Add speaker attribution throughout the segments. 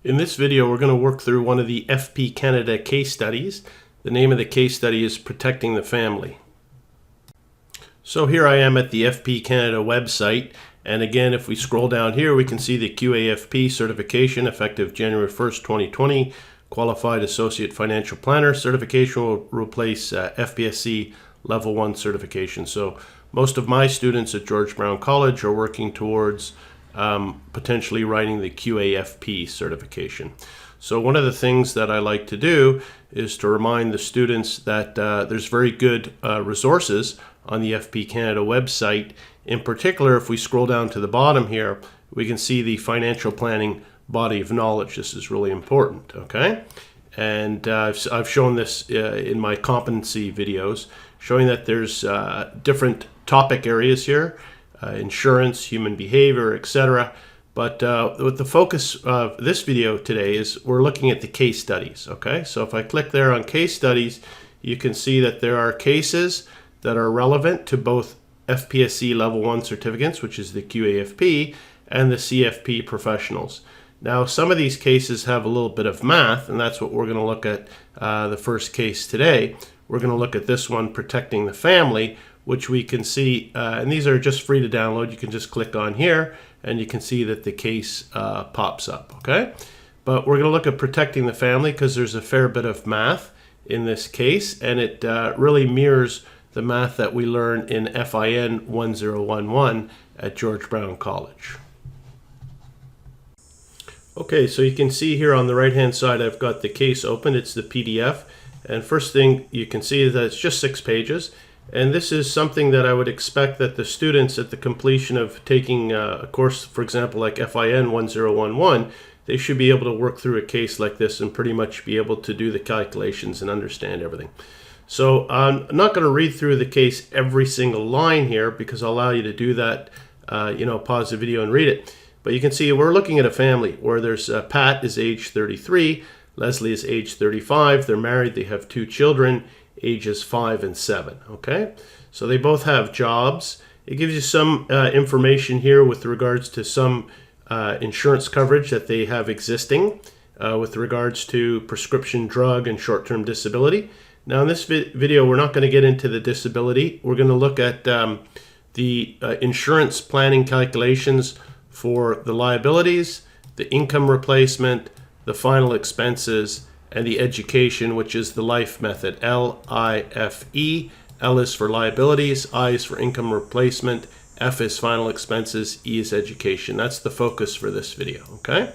Speaker 1: In this video, we're going to work through one of the FP Canada case studies. The name of the case study is Protecting the Family. So here I am at the FP Canada website, and again, if we scroll down here, we can see the QAFP certification effective January 1st, 2020. Qualified Associate Financial Planner certification will replace FPSC Level 1 certification. So most of my students at George Brown College are working towards potentially writing the QAFP certification. So one of the things that I like to do is to remind the students that there's very good resources on the FP Canada website. In particular, if we scroll down to the bottom here, we can see the financial planning body of knowledge. This is really important, okay? And I've shown this in my competency videos, showing that there's different topic areas here. Insurance, human behavior, etc. But what the focus of this video today is we're looking at the case studies, okay? So if I click there on case studies, you can see that there are cases that are relevant to both FPSC Level 1 certificates, which is the QAFP, and the CFP professionals. Now, some of these cases have a little bit of math, and that's what we're going to look at the first case today. We're going to look at this one, Protecting the Family, which we can see, and these are just free to download. You can just click on here and you can see that the case pops up, okay? But we're going to look at Protecting the Family because there's a fair bit of math in this case, and it really mirrors the math that we learn in FIN 1011 at George Brown College. Okay, so you can see here on the right hand side I've got the case open. It's the PDF, and first thing you can see is that it's just 6 pages. And this is something that I would expect that the students at the completion of taking a course, for example, like FIN 1011, they should be able to work through a case like this and pretty much be able to do the calculations and understand everything. So I'm not going to read through the case every single line here because I'll allow you to do that, pause the video and read it. But you can see we're looking at a family where there's Pat is age 33, Leslie is age 35, they're married, they have 2 children, ages 5 and 7, okay? So they both have jobs. It gives you some information here with regards to some insurance coverage that they have existing with regards to prescription drug and short-term disability. Now in this video, we're not going to get into the disability. We're going to look at the insurance planning calculations for the liabilities, the income replacement, the final expenses, and the education, which is the LIFE method, L-I-F-E. L is for liabilities, I is for income replacement, F is final expenses, E is education. That's the focus for this video, okay?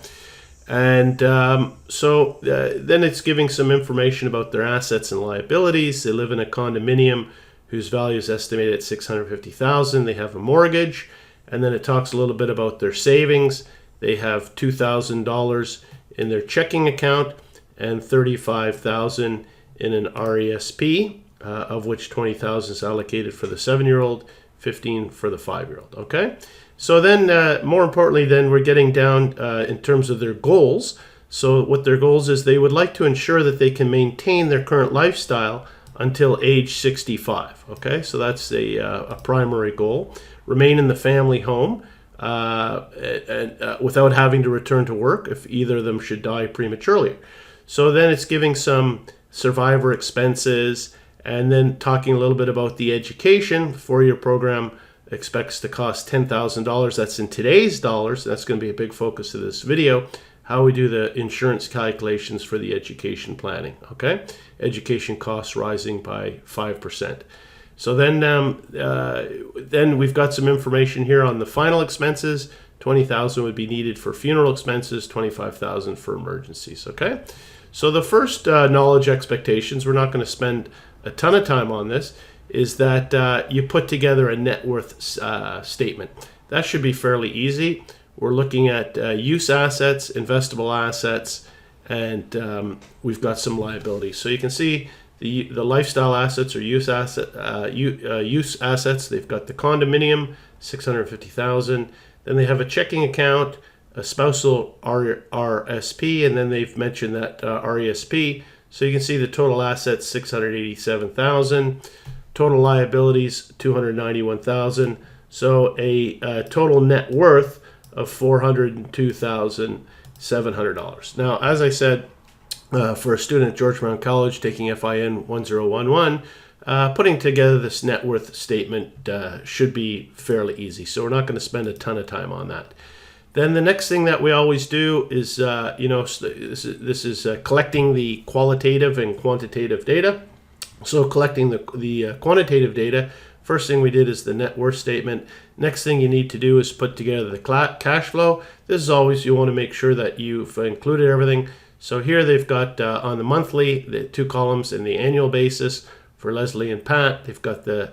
Speaker 1: And then it's giving some information about their assets and liabilities. They live in a condominium whose value is estimated at $650,000. They have a mortgage, and then it talks a little bit about their savings. They have $2,000 in their checking account and $35,000 in an RESP, of which $20,000 is allocated for the 7-year-old, $15,000 for the 5-year-old, okay? So then, more importantly, then we're getting down in terms of their goals. So what their goals is they would like to ensure that they can maintain their current lifestyle until age 65, okay? So that's a primary goal. Remain in the family home without having to return to work if either of them should die prematurely. So then it's giving some survivor expenses and then talking a little bit about the education. 4-year program expects to cost $10,000. That's in today's dollars. That's going to be a big focus of this video, how we do the insurance calculations for the education planning, okay? Education costs rising by 5%. So then we've got some information here on the final expenses. $20,000 would be needed for funeral expenses, $25,000 for emergencies, okay? So the first knowledge expectations, we're not going to spend a ton of time on this, is that you put together a net worth statement. That should be fairly easy. We're looking at use assets, investable assets, and we've got some liabilities. So you can see the lifestyle assets or use assets. They've got the condominium, $650,000. Then they have a checking account, a spousal RSP, and then they've mentioned that RESP. So you can see the total assets, $687,000. Total liabilities, $291,000. So a total net worth of $402,000 $700. Now, as I said, for a student at George Brown College taking FIN 1011, putting together this net worth statement should be fairly easy. So we're not going to spend a ton of time on that. Then the next thing that we always do is, this is collecting the qualitative and quantitative data. So collecting the quantitative data, first thing we did is the net worth statement. Next thing you need to do is put together the cash flow. This is always, you want to make sure that you've included everything. So here they've got on the monthly, the 2 columns, and the annual basis for Leslie and Pat. They've got the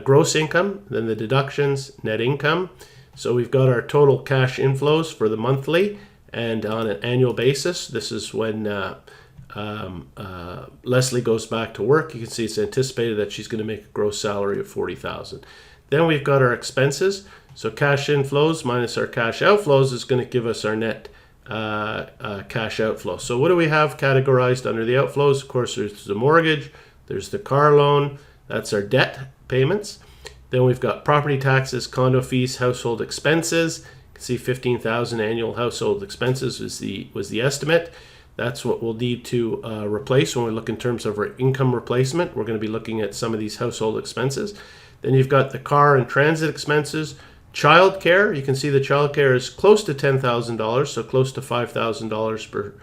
Speaker 1: gross income, then the deductions, net income. So we've got our total cash inflows for the monthly, and on an annual basis, this is when Leslie goes back to work. You can see it's anticipated that she's going to make a gross salary of $40,000. Then we've got our expenses. So cash inflows minus our cash outflows is going to give us our net cash outflow. So what do we have categorized under the outflows? Of course, there's the mortgage, there's the car loan, that's our debt payments. Then we've got property taxes, condo fees, household expenses. You can see $15,000 annual household expenses was the estimate. That's what we'll need to replace when we look in terms of our income replacement. We're going to be looking at some of these household expenses. Then you've got the car and transit expenses. Childcare, you can see the childcare is close to $10,000, so close to $5,000 per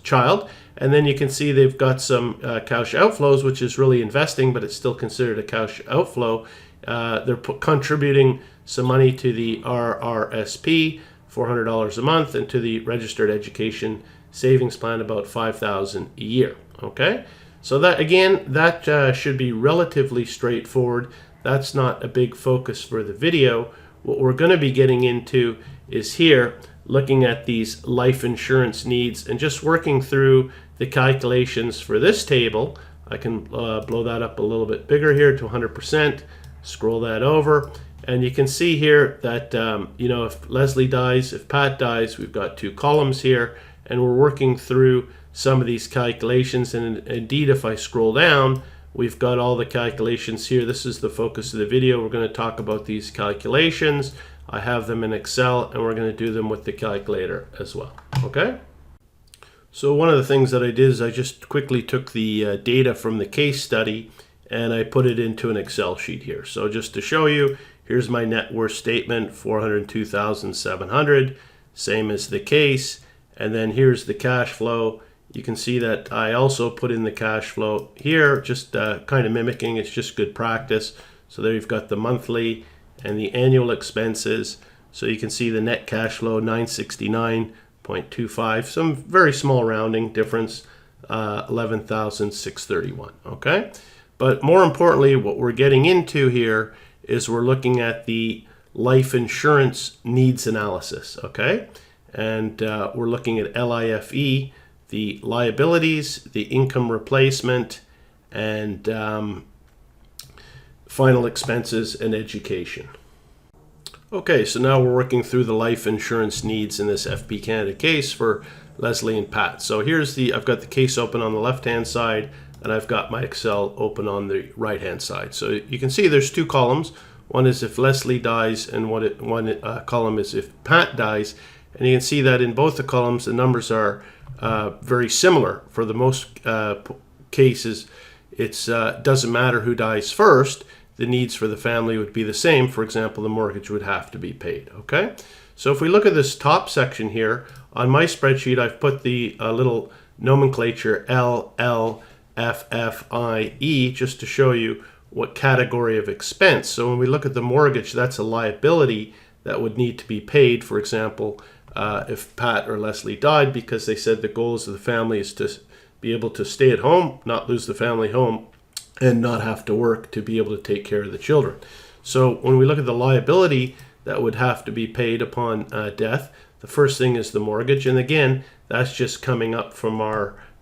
Speaker 1: child. And then you can see they've got some cash outflows, which is really investing, but it's still considered a cash outflow. They're contributing some money to the RRSP, $400 a month, and to the Registered Education Savings Plan, about $5,000 a year. Okay, so that again, that should be relatively straightforward. That's not a big focus for the video. What we're going to be getting into is here, looking at these life insurance needs and just working through the calculations for this table. I can blow that up a little bit bigger here to 100%, scroll that over, and you can see here that, if Leslie dies, if Pat dies, we've got 2 columns here, and we're working through some of these calculations. And indeed, if I scroll down, we've got all the calculations here. This is the focus of the video. We're going to talk about these calculations. I have them in Excel, and we're going to do them with the calculator as well. Okay? So one of the things that I did is I just quickly took the data from the case study and I put it into an Excel sheet here. So just to show you, here's my net worth statement, $402,700, same as the case. And then here's the cash flow. You can see that I also put in the cash flow here, just kind of mimicking. It's just good practice. So there you've got the monthly and the annual expenses. So you can see the net cash flow, $969.25, some very small rounding difference, $11,631. Okay, but more importantly, what we're getting into here is we're looking at the life insurance needs analysis. Okay, and we're looking at LIFE, the liabilities, the income replacement, and final expenses and education. Okay, so now we're working through the life insurance needs in this FP Canada case for Leslie and Pat. So I've got the case open on the left-hand side, and I've got my Excel open on the right-hand side. So you can see there's 2 columns. One is if Leslie dies, and one column is if Pat dies. And you can see that in both the columns, the numbers are very similar. For the most cases, it doesn't matter who dies first. The needs for the family would be the same. For example, the mortgage would have to be paid. Okay, so if we look at this top section here, on my spreadsheet, I've put the little nomenclature L, L, F, F, I, E, just to show you what category of expense. So when we look at the mortgage, that's a liability that would need to be paid. For example, if Pat or Leslie died, because they said the goals of the family is to be able to stay at home, not lose the family home, and not have to work to be able to take care of the children. So when we look at the liability that would have to be paid upon death, the first thing is the mortgage. And again, that's just coming up from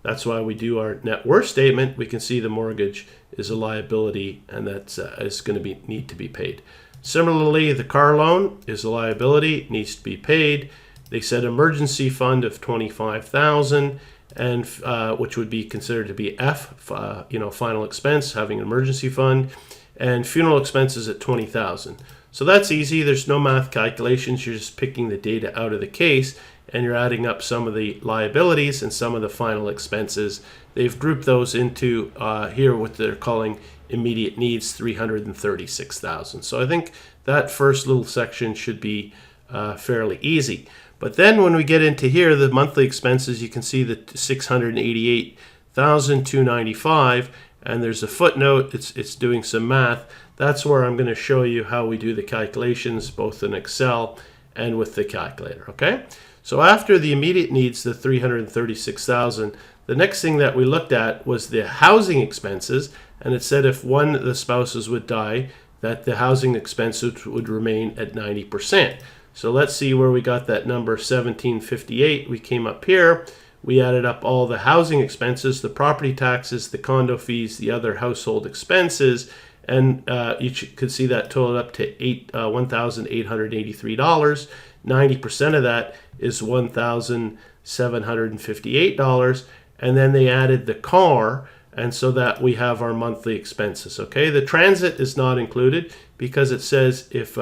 Speaker 1: that's why we do our net worth statement. We can see the mortgage is a liability, and that's is going to need to be paid. Similarly, the car loan is a liability, needs to be paid. They said emergency fund of $25,000, and which would be considered to be F, final expense, having an emergency fund, and funeral expenses at $20,000. So that's easy. There's no math calculations. You're just picking the data out of the case and you're adding up some of the liabilities and some of the final expenses. They've grouped those into here what they're calling immediate needs, $336,000. So I think that first little section should be fairly easy. But then when we get into here, the monthly expenses, you can see the $688,295, and there's a footnote. It's doing some math. That's where I'm going to show you how we do the calculations, both in Excel and with the calculator. Okay. So after the immediate needs, the $336,000, the next thing that we looked at was the housing expenses, and it said if one of the spouses would die, that the housing expenses would remain at 90%. So let's see where we got that number 1758. We came up here, we added up all the housing expenses, the property taxes, the condo fees, the other household expenses, and you could see that totaled up to $1,883. 90% of that is $1,758, and then they added the car, and so that we have our monthly expenses. Okay, the transit is not included because it says if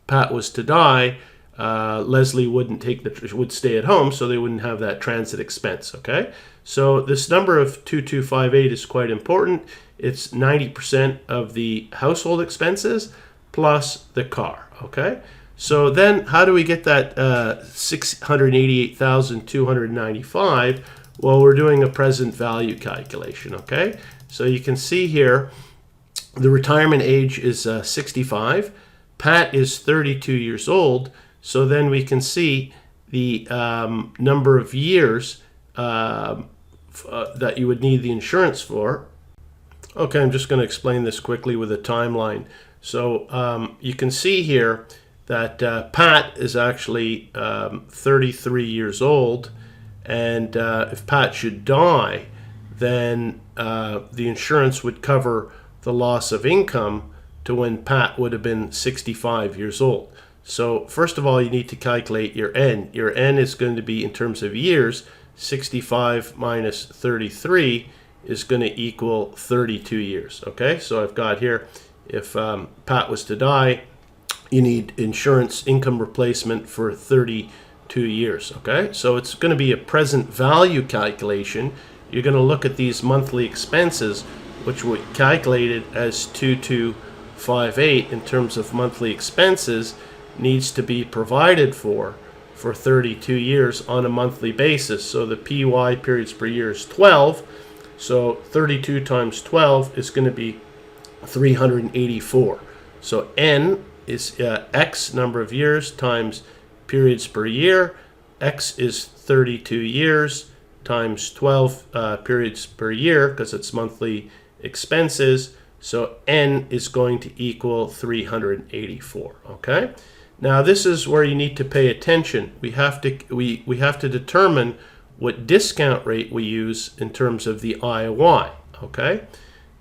Speaker 1: Pat was to die, Leslie would stay at home, so they wouldn't have that transit expense. Okay, so this number of 2258 is quite important. It's 90% of the household expenses plus the car. Okay. So then how do we get that $688,295? Well, we're doing a present value calculation, okay? So you can see here the retirement age is 65. Pat is 32 years old. So then we can see the number of years that you would need the insurance for. Okay, I'm just going to explain this quickly with a timeline. So you can see here that Pat is actually 33 years old, and if Pat should die, then the insurance would cover the loss of income to when Pat would have been 65 years old. So first of all, you need to calculate your N. Your N is going to be, in terms of years, 65 minus 33 is going to equal 32 years. Okay, so I've got here, if Pat was to die, you need insurance income replacement for 32 years. Okay, so it's going to be a present value calculation. You're going to look at these monthly expenses, which we calculated as 2258 in terms of monthly expenses, needs to be provided for 32 years on a monthly basis. So the PY, periods per year, is 12. So 32 times 12 is going to be 384. So N is X number of years times periods per year. X is 32 years times 12 periods per year, because it's monthly expenses. So N is going to equal 384. Okay. Now this is where you need to pay attention. We have to determine what discount rate we use in terms of the IY. Okay.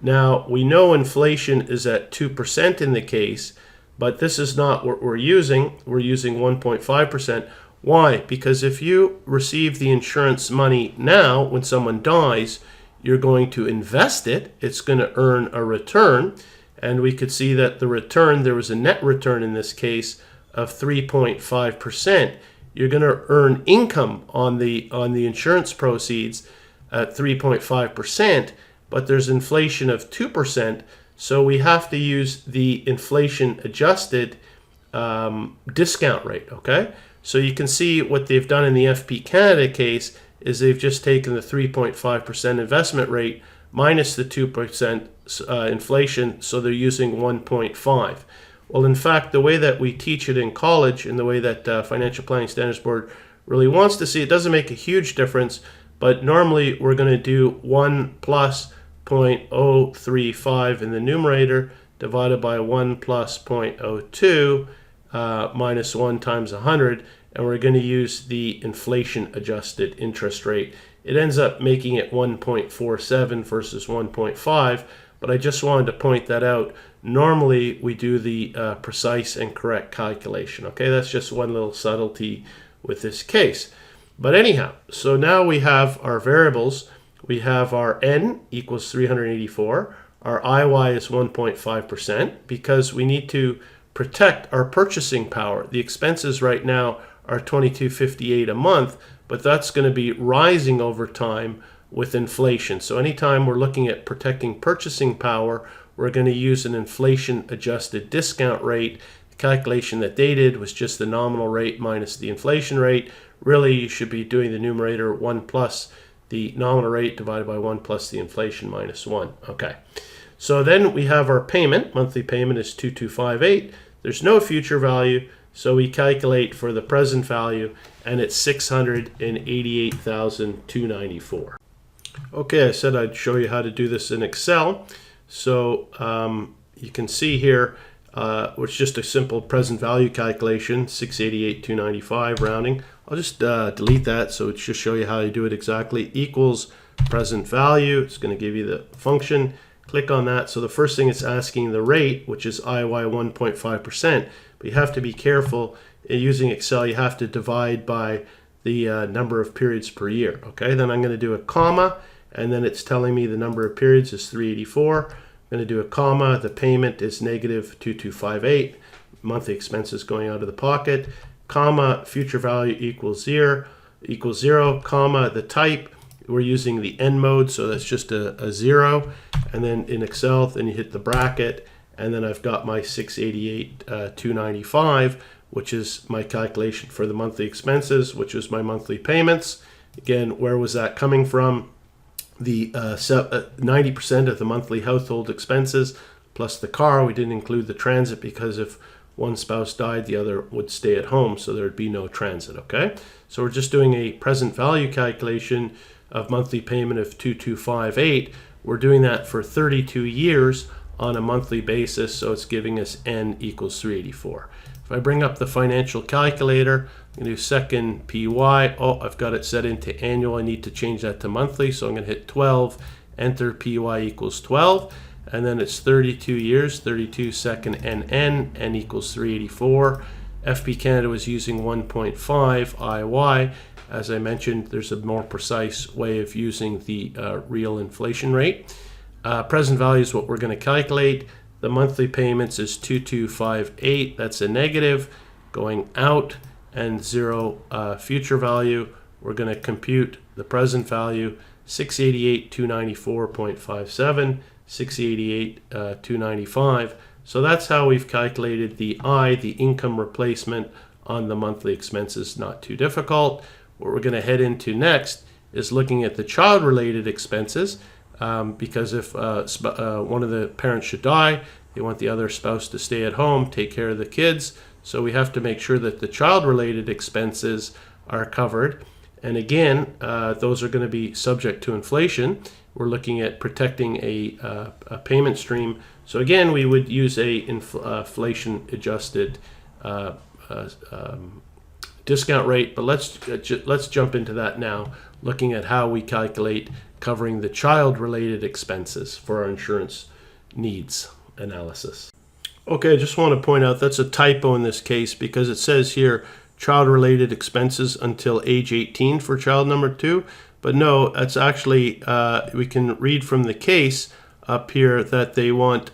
Speaker 1: Now we know inflation is at 2% in the case, but this is not what we're using. We're using 1.5%. Why? Because if you receive the insurance money now, when someone dies, you're going to invest it. It's going to earn a return. And we could see that the return, there was a net return in this case of 3.5%. You're going to earn income on the insurance proceeds at 3.5%, but there's inflation of 2%. So we have to use the inflation adjusted discount rate. Okay. So you can see what they've done in the FP Canada case is they've just taken the 3.5% investment rate minus the 2% inflation, so they're using 1.5. Well, in fact, the way that we teach it in college and the way that Financial Planning Standards Board really wants to see, it doesn't make a huge difference, but normally we're going to do 1 plus 0.035 in the numerator divided by 1 plus 0.02 minus 1 times 100, and we're going to use the inflation adjusted interest rate. It ends up making it 1.47 versus 1.5, but I just wanted to point that out. Normally we do the precise and correct calculation. Okay, that's just one little subtlety with this case. But anyhow, so now we have our variables. We have our N equals 384. Our IY is 1.5% because we need to protect our purchasing power. The expenses right now are $22.58 a month, but that's going to be rising over time with inflation. So anytime we're looking at protecting purchasing power, we're going to use an inflation-adjusted discount rate. The calculation that they did was just the nominal rate minus the inflation rate. Really, you should be doing the numerator 1 plus the nominal rate divided by 1 plus the inflation minus 1. Okay. So then we have our payment. Monthly payment is $22.58. There's no future value, so we calculate for the present value, and it's $688,294. Okay, I said I'd show you how to do this in Excel. So you can see here, it's just a simple present value calculation, $688,295 rounding. I'll just delete that, so it's just show you how to do it exactly. Equals present value. It's going to give you the function. Click on that. So the first thing it's asking the rate, which is IY 1.5%. But you have to be careful. Using Excel, you have to divide by the number of periods per year. Okay, then I'm going to do a comma, and then it's telling me the number of periods is 384. I'm going to do a comma. The payment is negative 2258. Monthly expenses going out of the pocket. Comma, future value equals zero, comma, the type, we're using the end mode, so that's just a 0. And then in Excel, then you hit the bracket, and then I've got my $688,295, which is my calculation for the monthly expenses, which is my monthly payments. Again, where was that coming from? The 90% of the monthly household expenses plus the car. We didn't include the transit because if one spouse died, the other would stay at home, so there would be no transit. Okay, so we're just doing a present value calculation of monthly payment of $2258. We're doing that for 32 years on a monthly basis, so it's giving us N equals 384. If I bring up the financial calculator, I'm going to do second PY. Oh, I've got it set into annual. I need to change that to monthly, so I'm going to hit 12, enter PY equals 12, and then it's 32 years, 32 second NN, N equals 384. FP Canada was using 1.5 IY. As I mentioned, there's a more precise way of using the real inflation rate. Present value is what we're going to calculate. The monthly payments is 2258. That's a negative going out, and 0 future value. We're going to compute the present value, 688,294.57, 688,295. So that's how we've calculated the I, the income replacement on the monthly expenses. Not too difficult. What we're going to head into next is looking at the child-related expenses, because if one of the parents should die, they want the other spouse to stay at home, take care of the kids. So we have to make sure that the child-related expenses are covered. And again, those are going to be subject to inflation. We're looking at protecting a payment stream. So again, we would use a inflation-adjusted discount rate, but let's jump into that now, looking at how we calculate covering the child-related expenses for our insurance needs analysis. Okay, I just want to point out that's a typo in this case because it says here child-related expenses until age 18 for child number 2, but no, that's actually, we can read from the case up here that they want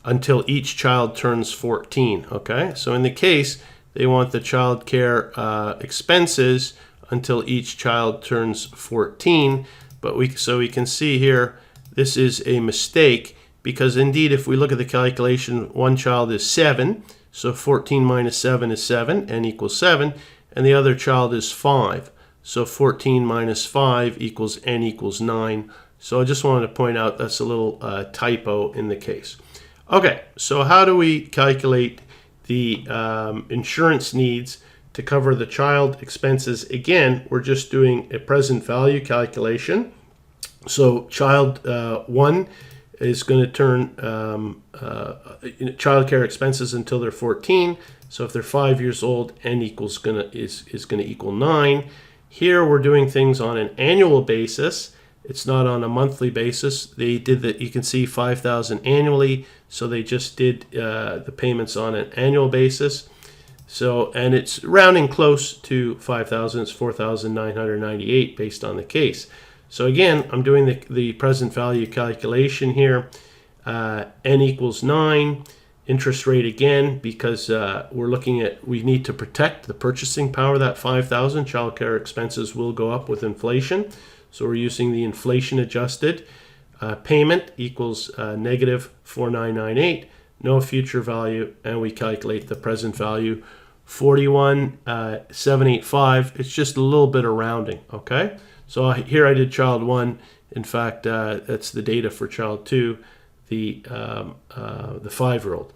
Speaker 1: until each child turns 14, okay? So in the case, they want the child care expenses until each child turns 14, but we can see here this is a mistake because indeed if we look at the calculation, one child is 7, so 14 minus 7 is 7, N equals 7, and the other child is 5, so 14 minus 5 equals N equals 9. So I just wanted to point out that's a little typo in the case. Okay, so how do we calculate the insurance needs to cover the child expenses? Again, we're just doing a present value calculation. So child 1 is going to turn child care expenses until they're 14. So if they're 5 years old, N is going to equal 9. Here we're doing things on an annual basis. It's not on a monthly basis. They did that. You can see 5,000 annually. So they just did the payments on an annual basis. So, and it's rounding close to 5,000. It's 4,998 based on the case. So again, I'm doing the present value calculation here. N equals 9. Interest rate again, because we need to protect the purchasing power of that $5,000. Childcare expenses will go up with inflation. So we're using the inflation adjusted. Payment equals negative 4998, no future value, and we calculate the present value 41,785. It's just a little bit of rounding, okay? So here I did child 1. In fact, that's the data for child 2, the 5-year-old.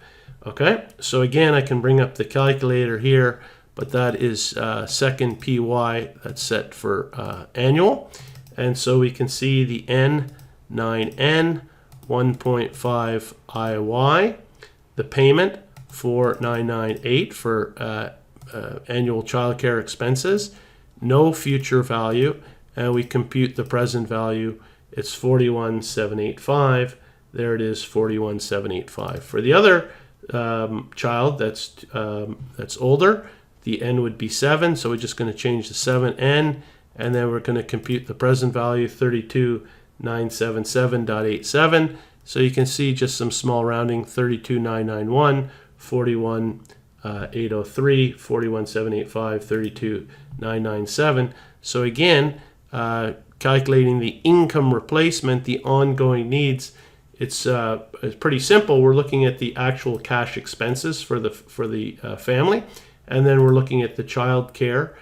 Speaker 1: Okay, so again, I can bring up the calculator here, but that is second PY, that's set for annual. And so we can see the N, 9N, 1.5 IY, the payment 4998 for annual childcare expenses, no future value, and we compute the present value. It's 41,785. There it is, 41,785. For the other child that's older, the N would be 7, so we're just going to change the 7N, and then we're going to compute the present value, 32,977.87. So you can see just some small rounding, 32,991, 41,803, 41,785, 32,997. So again, calculating the income replacement, the ongoing needs, it's pretty simple. We're looking at the actual cash expenses for the family, and then we're looking at the child care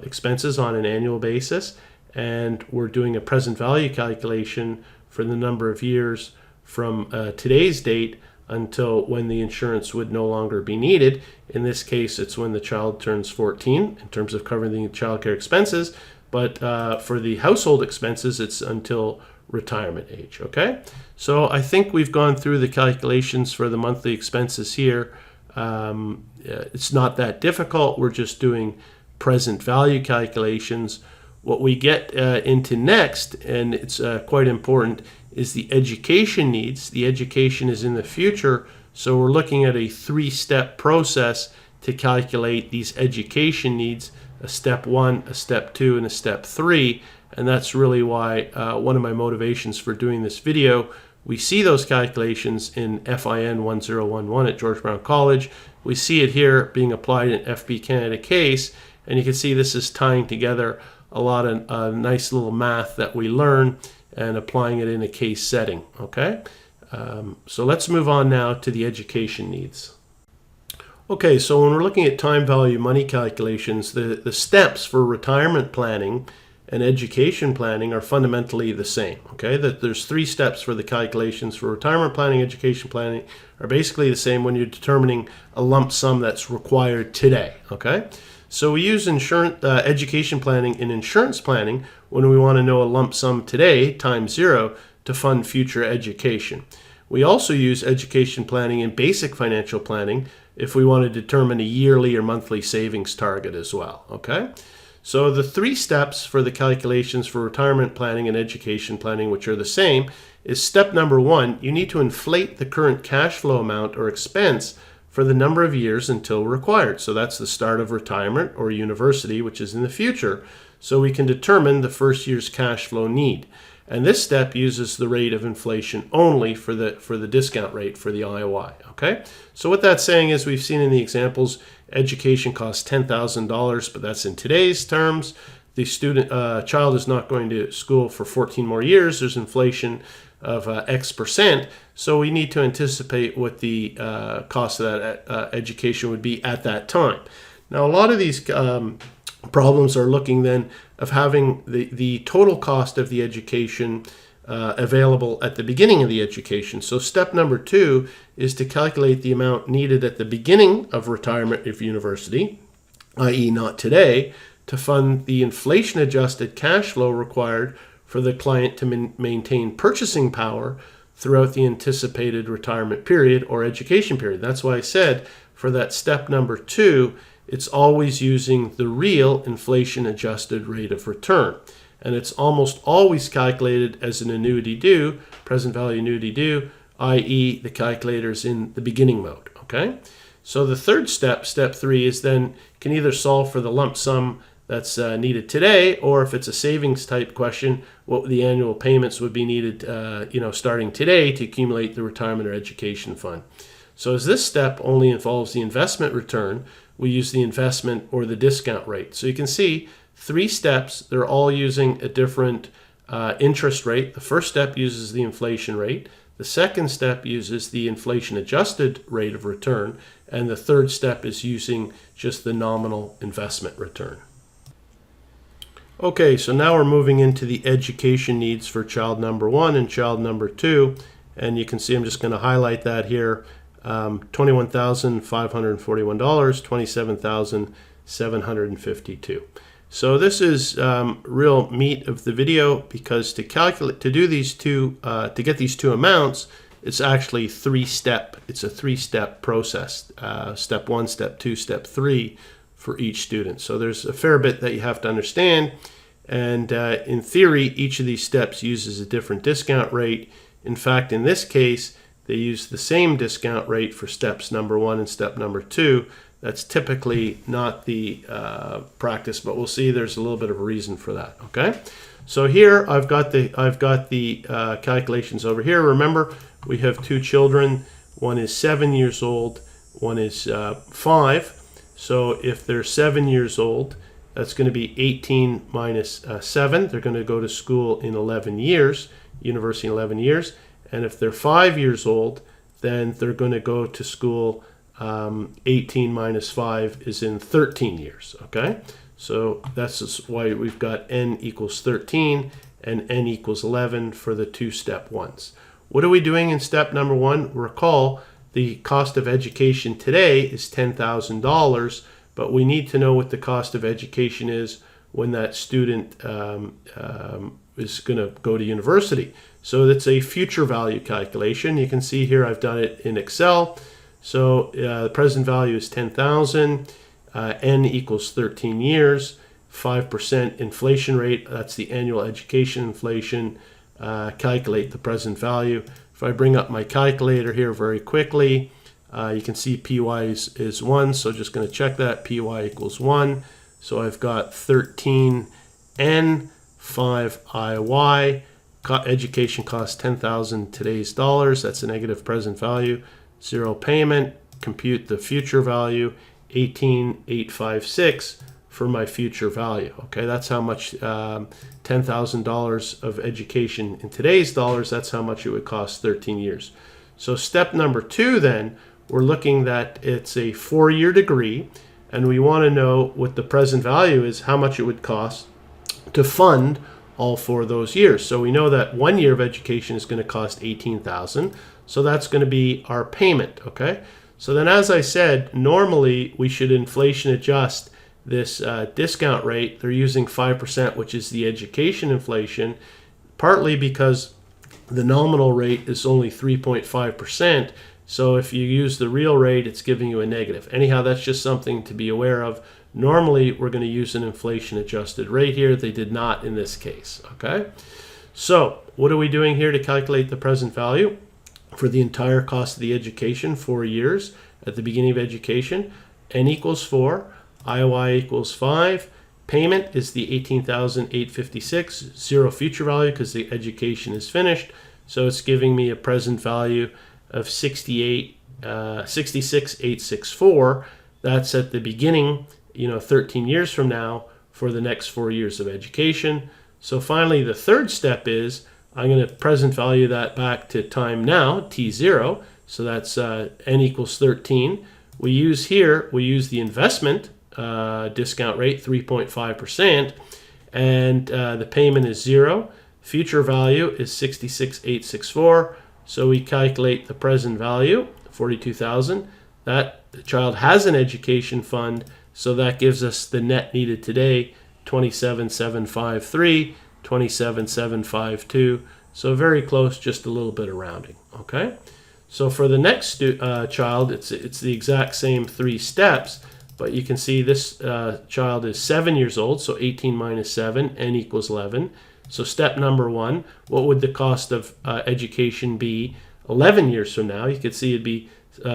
Speaker 1: expenses on an annual basis, and we're doing a present value calculation for the number of years from today's date until when the insurance would no longer be needed. In this case, it's when the child turns 14 in terms of covering the child care expenses, but for the household expenses, it's until retirement age, okay? So I think we've gone through the calculations for the monthly expenses here. It's not that difficult. We're just doing present value calculations. What we get into next, and it's quite important, is the education needs. The education is in the future, so we're looking at a 3-step process to calculate these education needs, a step 1, a step 2, and a step 3. And that's really why one of my motivations for doing this video. We see those calculations in FIN 1011 at George Brown College. We see it here being applied in FB Canada case, and you can see this is tying together a lot of nice little math that we learn and applying it in a case setting, okay? So let's move on now to the education needs. Okay, so when we're looking at time value money calculations, the steps for retirement planning and education planning are fundamentally the same, okay? That there's 3 steps for the calculations for retirement planning, education planning are basically the same when you're determining a lump sum that's required today, okay? So we use education planning and insurance planning when we want to know a lump sum today, times 0, to fund future education. We also use education planning and basic financial planning if we want to determine a yearly or monthly savings target as well, okay? So the 3 steps for the calculations for retirement planning and education planning, which are the same, is step number 1, you need to inflate the current cash flow amount or expense for the number of years until required. So that's the start of retirement or university, which is in the future. So we can determine the first year's cash flow need. And this step uses the rate of inflation only for the discount rate for the IOI, okay? So what that's saying is, we've seen in the examples, education costs $10,000, but that's in today's terms. The child is not going to school for 14 more years. There's inflation of X percent. So we need to anticipate what the cost of that education would be at that time. Now, a lot of these problems are looking then of having the total cost of the education available at the beginning of the education. So step number 2 is to calculate the amount needed at the beginning of retirement of university, i.e. not today, to fund the inflation-adjusted cash flow required for the client to maintain purchasing power throughout the anticipated retirement period or education period. That's why I said for that step number 2, it's always using the real inflation-adjusted rate of return. And it's almost always calculated as an annuity due, present value annuity due, i.e. the calculator's in the beginning mode, okay? So the third step, step 3, is then can either solve for the lump sum that's needed today, or if it's a savings type question, what the annual payments would be needed starting today to accumulate the retirement or education fund. So as this step only involves the investment return, we use the investment or the discount rate. So you can see 3 steps, they're all using a different interest rate. The first step uses the inflation rate. The second step uses the inflation adjusted rate of return. And the third step is using just the nominal investment return. Okay, so now we're moving into the education needs for child number 1 and child number 2. And you can see I'm just going to highlight that here. $21,541, $27,752. So this is real meat of the video, because to get these two amounts, it's actually It's a 3-step process. Step 1, step 2, step 3 for each student. So there's a fair bit that you have to understand. And in theory, each of these steps uses a different discount rate. In fact, in this case, they use the same discount rate for steps number 1 and step number 2. That's typically not the practice, but we'll see there's a little bit of a reason for that. Okay, so here I've got the calculations over here. Remember, we have 2 children. One is 7 years old. One is 5. So if they're 7 years old, that's going to be 18 minus 7. They're going to go to school in 11 years, university in 11 years. And if they're 5 years old, then they're going to go to school. 18 minus 5 is in 13 years. Okay, so that's why we've got n equals 13 and n equals 11 for the 2 step ones. What are we doing in step number 1? Recall, the cost of education today is $10,000, but we need to know what the cost of education is when that student is going to go to university. So that's a future value calculation. You can see here I've done it in Excel. So the present value is 10,000, n equals 13 years, 5% inflation rate, that's the annual education inflation. Calculate the present value. If I bring up my calculator here very quickly, you can see PY is 1, so just going to check that. PY equals 1. So I've got 13N, 5IY. Education costs 10,000 today's dollars. That's a negative present value. 0 payment. Compute the future value, 18,856 for my future value. Okay, that's how much $10,000 of education in today's dollars. That's how much it would cost 13 years. So step number 2, then, we're looking that it's a 4-year degree, and we want to know what the present value is, how much it would cost to fund all 4 of those years. So we know that 1 year of education is going to cost $18,000. So that's going to be our payment. Okay. So then, as I said, normally we should inflation adjust this discount rate. They're using 5%, which is the education inflation, partly because the nominal rate is only 3.5%. So if you use the real rate, it's giving you a negative. Anyhow, that's just something to be aware of. Normally, we're going to use an inflation adjusted rate here. They did not in this case. Okay. So what are we doing here to calculate the present value for the entire cost of the education, 4 years at the beginning of education? N equals 4, IY equals 5. Payment is the 18,856, 0 future value because the education is finished. So it's giving me a present value of 66,864. That's at the beginning, 13 years from now for the next 4 years of education. So finally, the third step is I'm going to present value that back to time now, T0. So that's n equals 13. We use the investment discount rate, 3.5%, and the payment is 0. Future value is 66,864. So we calculate the present value, 42,000. That the child has an education fund, so that gives us the net needed today, 27,753, 27,752. So very close, just a little bit of rounding. Okay. So for the next child, it's the exact same 3 steps, but you can see this child is 7 years old, so 18 minus 7, n equals 11. So step number 1, what would the cost of education be 11 years from now? You could see it'd be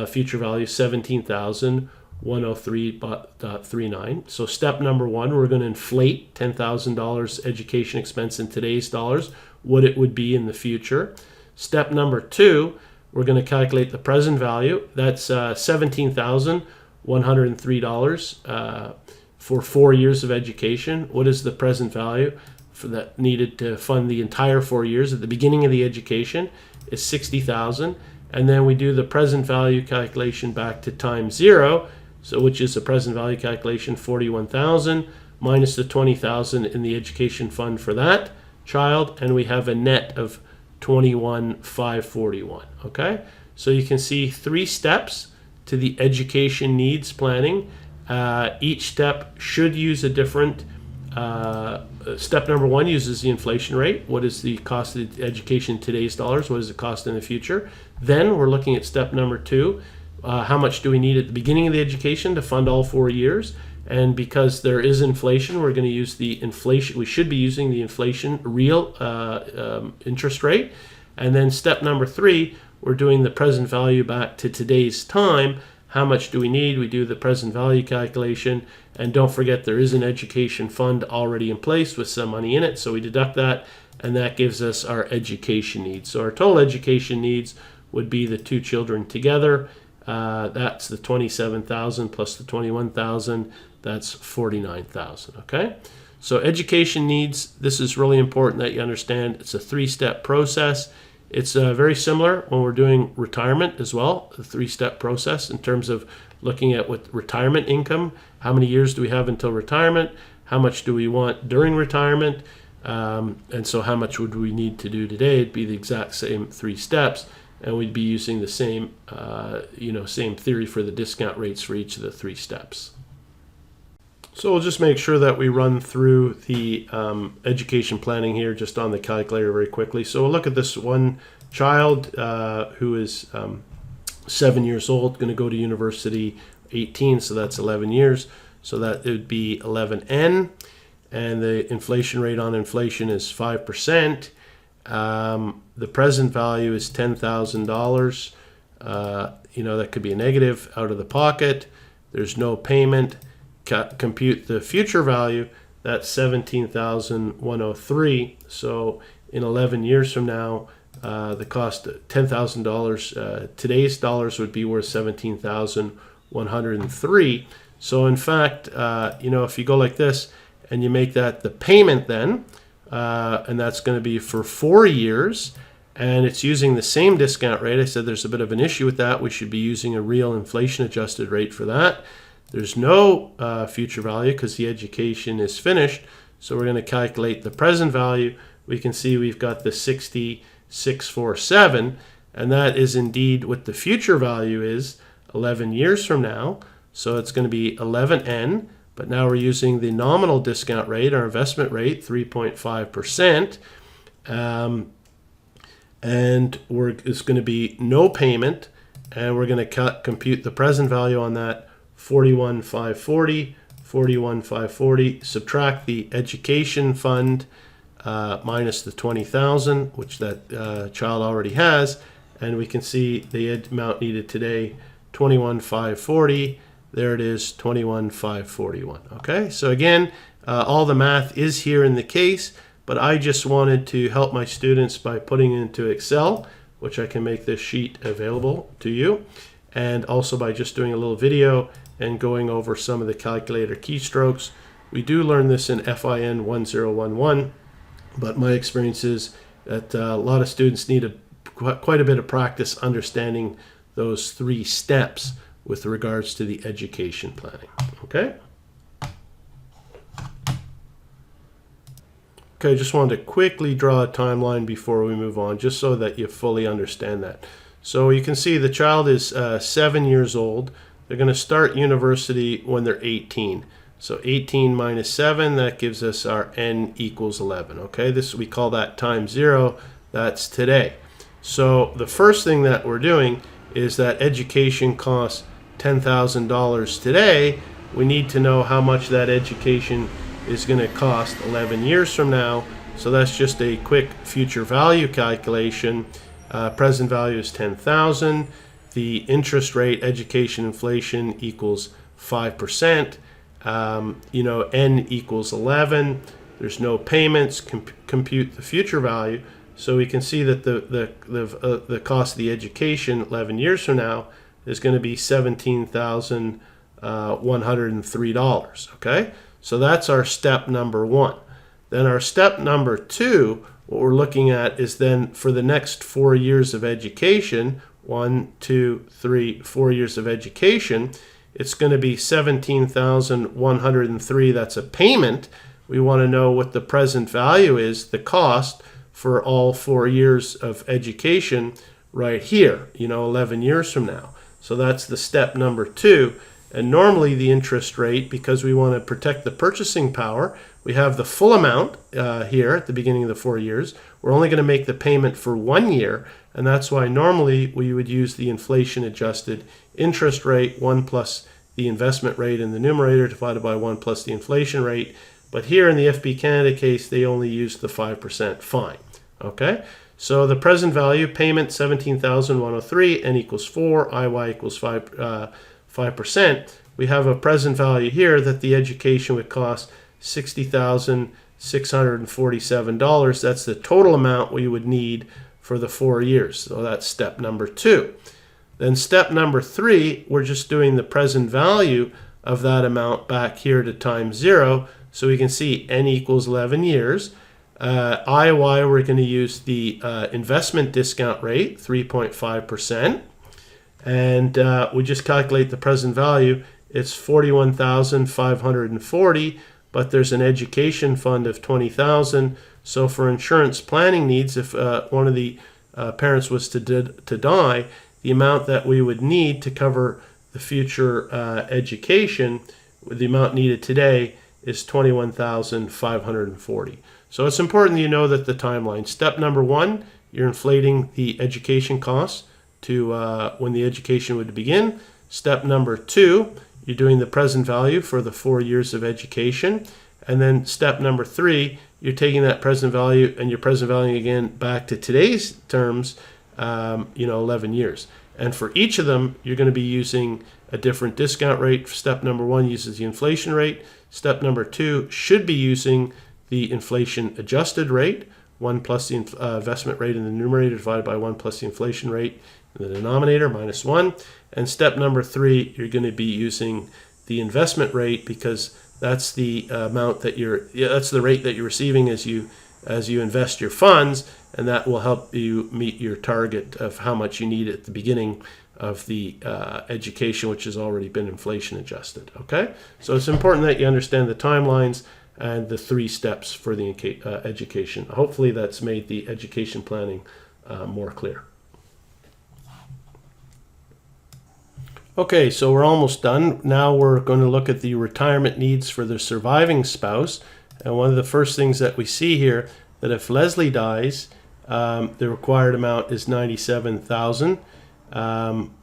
Speaker 1: future value 17,103.39. So step number 1, we're going to inflate $10,000 education expense in today's dollars, what it would be in the future. Step number 2, we're going to calculate the present value. That's $17,103 for 4 years of education. What is the present value for that needed to fund the entire 4 years? At the beginning of the education is $60,000, and then we do the present value calculation back to time zero, so which is the present value calculation, 41,000 minus the 20,000 in the education fund for that child, and we have a net of 21,541. Okay, so you can see 3 steps to the education needs planning. Each step should use a different step. Number 1 uses the inflation rate. What is the cost of education in today's dollars? What does it cost in the future? Then we're looking at step number 2. How much do we need at the beginning of the education to fund all 4 years? And because there is inflation, we're going to use the inflation. We should be using the inflation real interest rate. And then step number 3, we're doing the present value back to today's time. How much do we need? We do the present value calculation. And don't forget, there is an education fund already in place with some money in it. So we deduct that, and that gives us our education needs. So our total education needs would be the 2 children together. That's the 27,000 plus the 21,000. That's 49,000. Okay. So education needs, this is really important that you understand. It's a 3-step process. It's very similar when we're doing retirement as well, a 3-step process in terms of looking at what retirement income, how many years do we have until retirement, how much do we want during retirement, and so how much would we need to do today? It'd be the exact same 3 steps, and we'd be using the same, same theory for the discount rates for each of the 3 steps. So we'll just make sure that we run through the education planning here just on the calculator very quickly. So we'll look at this one child who is 7 years old, going to go to university 18, so that's 11 years. So that it would be 11N, and the inflation rate on inflation is 5%. The present value is $10,000. That could be a negative out of the pocket. There's no payment. Compute the future value, that's 17,103. So in 11 years from now, the cost $10,000 today's dollars would be worth 17,103. So in fact, if you go like this and you make that the payment then, and that's going to be for 4 years, and it's using the same discount rate. I said there's a bit of an issue with that. We should be using a real inflation adjusted rate for that. There's no future value because the education is finished. So we're going to calculate the present value. We can see we've got the 6647, and that is indeed what the future value is 11 years from now. So it's going to be 11N, but now we're using the nominal discount rate, our investment rate, 3.5%. And it's going to be no payment, and we're going to compute the present value on that, 41,540, subtract the education fund minus the 20,000, which that child already has, and we can see the amount needed today, 21,540. There it is, 21,541. Okay, so again, all the math is here in the case, but I just wanted to help my students by putting it into Excel, which I can make this sheet available to you, and also by just doing a little video and going over some of the calculator keystrokes. We do learn this in FIN 1011, but my experience is that a lot of students need quite a bit of practice understanding those 3 steps with regards to the education planning. Okay, just wanted to quickly draw a timeline before we move on, just so that you fully understand that. So you can see the child is 7 years old. They're going to start university when they're 18. So 18 minus 7, that gives us our N equals 11. Okay, we call that time zero. That's today. So the first thing that we're doing is that education costs $10,000 today. We need to know how much that education is going to cost 11 years from now. So that's just a quick future value calculation. Present value is 10,000. The interest rate, education inflation, equals 5%. N equals 11. There's no payments. Compute the future value. So we can see that the cost of the education 11 years from now is going to be $17,103. Okay, so that's our step number one. Then our step number two, what we're looking at is then for the next 4 years of education, 1, 2, 3, 4 years of education, it's going to be $17,103. That's a payment. We want to know what the present value is, the cost for all 4 years of education right here, 11 years from now. So that's the step number two. And normally the interest rate, because we want to protect the purchasing power, we have the full amount here at the beginning of the 4 years. We're only going to make the payment for 1 year, and that's why normally we would use the inflation-adjusted interest rate, 1 plus the investment rate in the numerator divided by 1 plus the inflation rate. But here in the FB Canada case, they only used the 5% fine. Okay, so the present value, payment $17,103, N equals 4, IY equals 5%. We have a present value here that the education would cost $60,647. That's the total amount we would need for the 4 years. So that's step number two. Then step number three, we're just doing the present value of that amount back here to times 0. So we can see N equals 11 years. IY, we're going to use the investment discount rate, 3.5%. And we just calculate the present value. It's $41,540, but there's an education fund of $20,000. So for insurance planning needs, if one of the parents was to die, the amount that we would need to cover the future education, the amount needed today, is $21,540. So it's important that you know that the timeline. Step number one, you're inflating the education costs to when the education would begin. Step number two, you're doing the present value for the 4 years of education. And then step number three, you're taking that present value and you're present valuing again back to today's terms, 11 years. And for each of them, you're going to be using a different discount rate. Step number one uses the inflation rate. Step number two should be using the inflation adjusted rate, 1 plus the investment rate in the numerator divided by 1 plus the inflation rate in the denominator, minus 1. And step number three, you're going to be using the investment rate because that's the amount that that's the rate that you're receiving as you invest your funds, and that will help you meet your target of how much you need at the beginning of the education, which has already been inflation adjusted. Okay, so it's important that you understand the timelines and the 3 steps for the education. Hopefully that's made the education planning more clear. Okay, so we're almost done. Now we're going to look at the retirement needs for the surviving spouse. And one of the first things that we see here, that if Leslie dies, the required amount is $97,000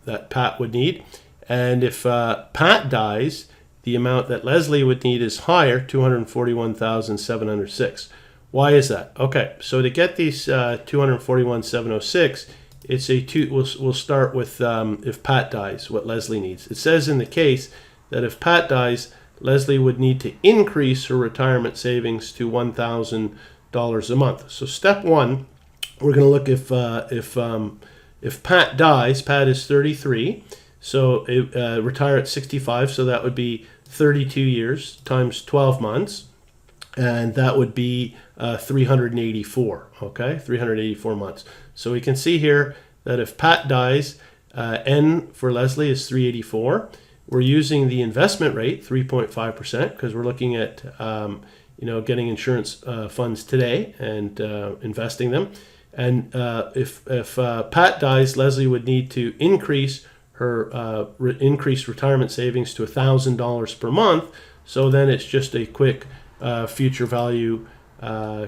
Speaker 1: that Pat would need. And if Pat dies, the amount that Leslie would need is higher, $241,706. Why is that? Okay, so to get these $241,706, it's we'll start with if Pat dies, what Leslie needs. It says in the case that if Pat dies, Leslie would need to increase her retirement savings to $1,000 a month. So step one, we're going to look if Pat dies. Pat is 33, so retire at 65. So that would be 32 years times 12 months, and that would be 384. Okay, 384 months. So we can see here that if Pat dies, N for Leslie is 384. We're using the investment rate, 3.5%, because we're looking at getting insurance funds today and investing them. And if Pat dies, Leslie would need to increase her increased retirement savings to $1,000 per month. So then it's just a quick future value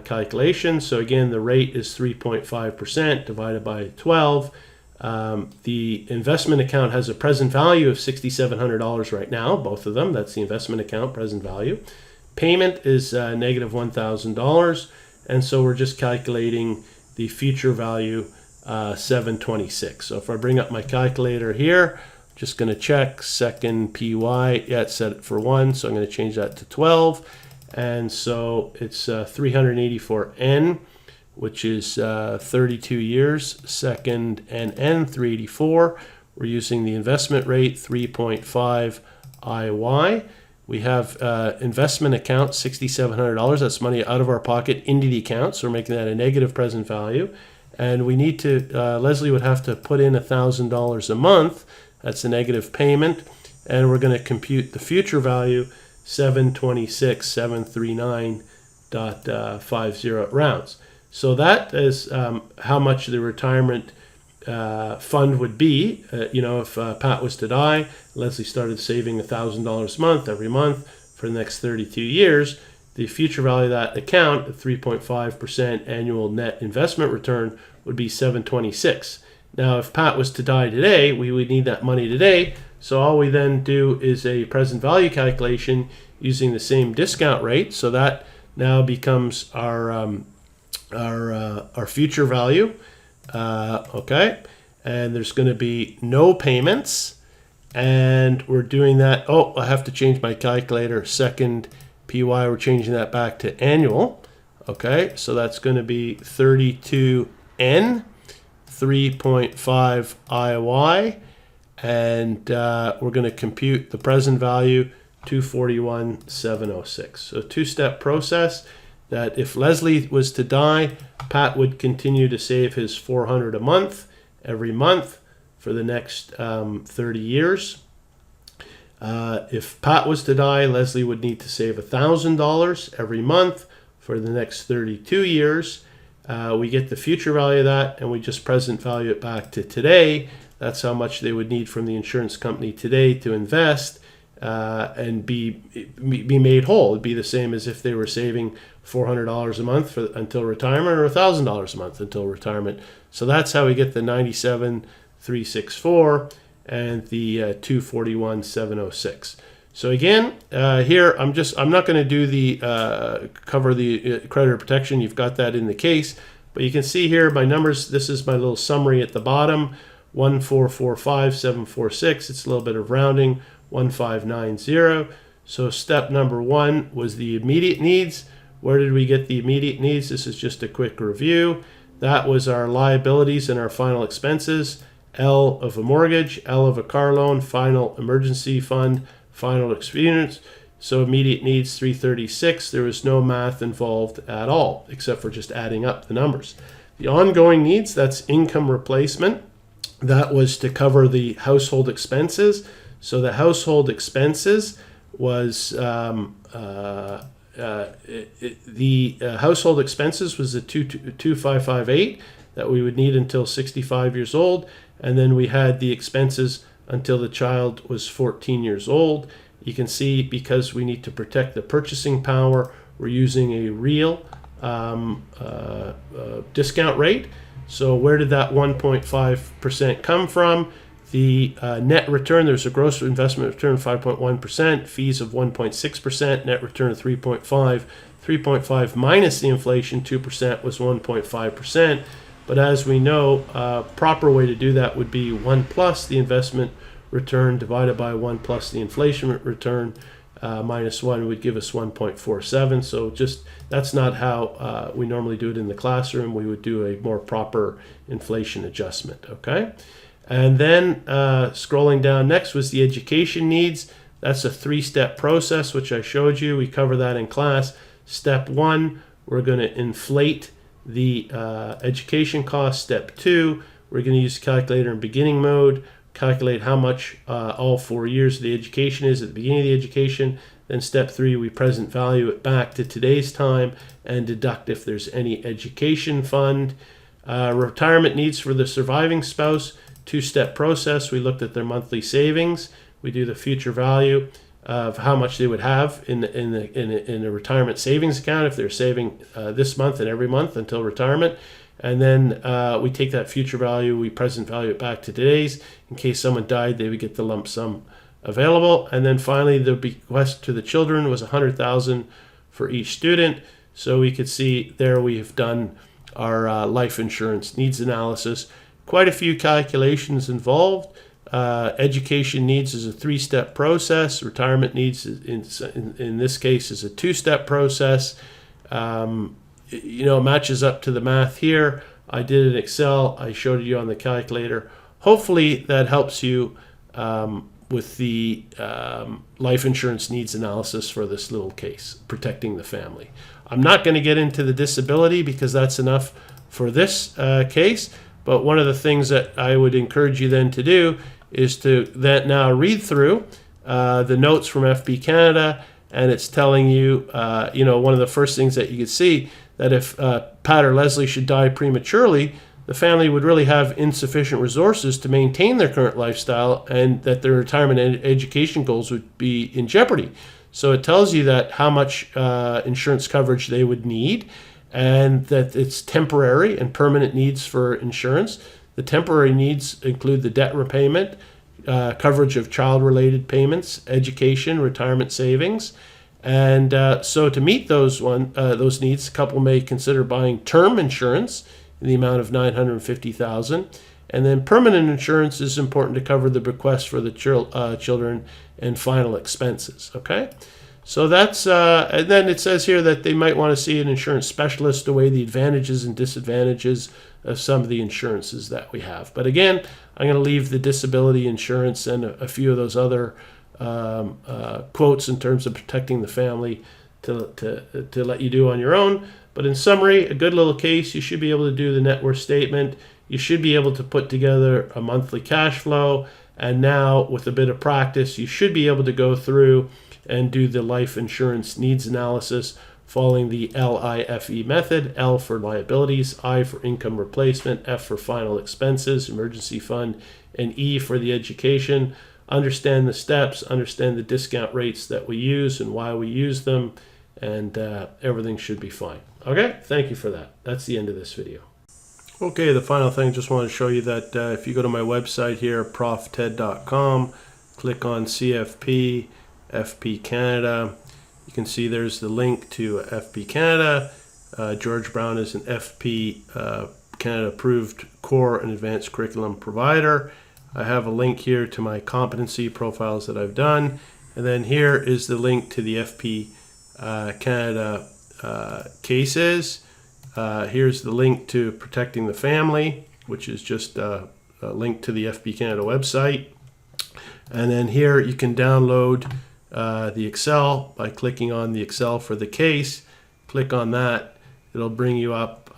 Speaker 1: calculation. So again, the rate is 3.5% divided by 12. The investment account has a present value of $6,700 right now, both of them. That's the investment account present value. Payment is negative $1,000, and so we're just calculating the future value, $726. So if I bring up my calculator here, just going to check second PY. Yeah, it's set for 1, so I'm going to change that to 12. And so it's 384N which is 32 years. Second and N, 384. We're using the investment rate, 3.5 IY. We have investment account, $6,700. That's money out of our pocket into the account, so we're making that a negative present value. And we need to, Leslie would have to put in $1,000 a month. That's a negative payment. And we're going to compute the future value, 726,739.50 rounds. So that is how much the retirement fund would be. If Pat was to die, Leslie started saving $1,000 a month every month for the next 32 years. The future value of that account, at 3.5% annual net investment return, would be 726. Now, if Pat was to die today, we would need that money today. So all we then do is a present value calculation using the same discount rate. So that now becomes our future value. Okay, and there's going to be no payments, and we're doing that. Oh, I have to change my calculator. Second PY, we're changing that back to annual. Okay, so that's going to be 32N, 3.5 IY, and we're going to compute the present value, 241,706. So two-step process that if Leslie was to die, Pat would continue to save his $400 a month every month for the next 30 years. If Pat was to die, Leslie would need to save $1,000 every month for the next 32 years. We get the future value of that, and we just present value it back to today. That's how much they would need from the insurance company today to invest and be made whole. It'd be the same as if they were saving $400 a month until retirement, or $1,000 a month until retirement. So that's how we get the 97,364 and the 241,706. So again, here I'm not going to do the cover the creditor protection. You've got that in the case, but you can see here my numbers. This is my little summary at the bottom: 1,445,746. It's a little bit of rounding. 1,590. So step number one was the immediate needs. Where did we get the immediate needs? This is just a quick review. That was our liabilities and our final expenses. L of a mortgage, L of a car loan, final emergency fund, final experience. So immediate needs 336. There was no math involved at all, except for just adding up the numbers. The ongoing needs, that's income replacement. That was to cover the household expenses. So the household expenses was household expenses was the 2,558 that we would need until 65 years old, and then we had the expenses until the child was 14 years old. You can see, because we need to protect the purchasing power, we're using a real discount rate. So where did that 1.5% come from? The net return, there's a gross investment return of 5.1%, fees of 1.6%, net return of 3.5. 3.5 minus the inflation, 2%, was 1.5%. But as we know, proper way to do that would be 1 plus the investment return divided by 1 plus the inflation return minus 1 would give us 1.47. So just that's not how we normally do it in the classroom. We would do a more proper inflation adjustment, okay? And then scrolling down next was the education needs. That's a 3-step process, which I showed you. We cover that in class. Step 1, we're going to inflate the education cost. Step 2, we're going to use the calculator in beginning mode, calculate how much all 4 years of the education is at the beginning of the education. Then step 3, we present value it back to today's time and deduct if there's any education fund. Retirement needs for the surviving spouse. 2-step process. We looked at their monthly savings. We do the future value of how much they would have in a retirement savings account if they're saving this month and every month until retirement. And then we take that future value, we present value it back to today's. In case someone died, they would get the lump sum available. And then finally, the bequest to the children was $100,000 for each student. So we could see there we have done our life insurance needs analysis. Quite a few calculations involved. Education needs is a 3-step process. Retirement needs, in this case, is a 2-step process. matches up to the math here. I did it in Excel. I showed you on the calculator. Hopefully that helps you with the life insurance needs analysis for this little case, protecting the family. I'm not going to get into the disability because that's enough for this case. But one of the things that I would encourage you then to do is to then now read through the notes from FP Canada, and it's telling you, one of the first things that you could see, that if Pat or Leslie should die prematurely, the family would really have insufficient resources to maintain their current lifestyle, and that their retirement and education goals would be in jeopardy. So it tells you that how much insurance coverage they would need, and that it's temporary and permanent needs for insurance. The temporary needs include the debt repayment, coverage of child-related payments, education, retirement savings. And so to meet those needs, a couple may consider buying term insurance in the amount of $950,000. And then permanent insurance is important to cover the bequest for the children and final expenses. Okay? So that's, and then it says here that they might want to see an insurance specialist to weigh the advantages and disadvantages of some of the insurances that we have. But again, I'm going to leave the disability insurance and a few of those other quotes in terms of protecting the family to let you do on your own. But in summary, a good little case. You should be able to do the net worth statement. You should be able to put together a monthly cash flow. And now, with a bit of practice, you should be able to go through and do the life insurance needs analysis following the LIFE method. L for liabilities, I for income replacement, F for final expenses, emergency fund, and E for the education. Understand the steps, understand the discount rates that we use and why we use them, and everything should be fine. Okay, thank you for that. That's the end of this video. Okay, the final thing, just want to show you that if you go to my website here, profted.com, click on CFP, FP Canada, you can see there's the link to FP Canada. George Brown is an FP Canada approved core and advanced curriculum provider. I have a link here to my competency profiles that I've done. And then here is the link to the FP Canada cases. Here's the link to protecting the family, which is just a link to the FP Canada website. And then here you can download the Excel by clicking on the Excel for the case. Click on that. It'll bring you up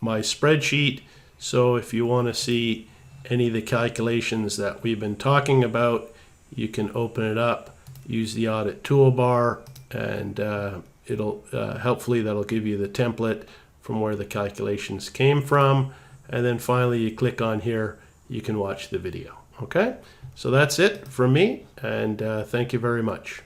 Speaker 1: my spreadsheet. So if you want to see any of the calculations that we've been talking about, you can open it up, use the audit toolbar, and it'll helpfully that'll give you the template from where the calculations came from. And then finally you click on here, you can watch the video. Okay, so that's it from me, and thank you very much.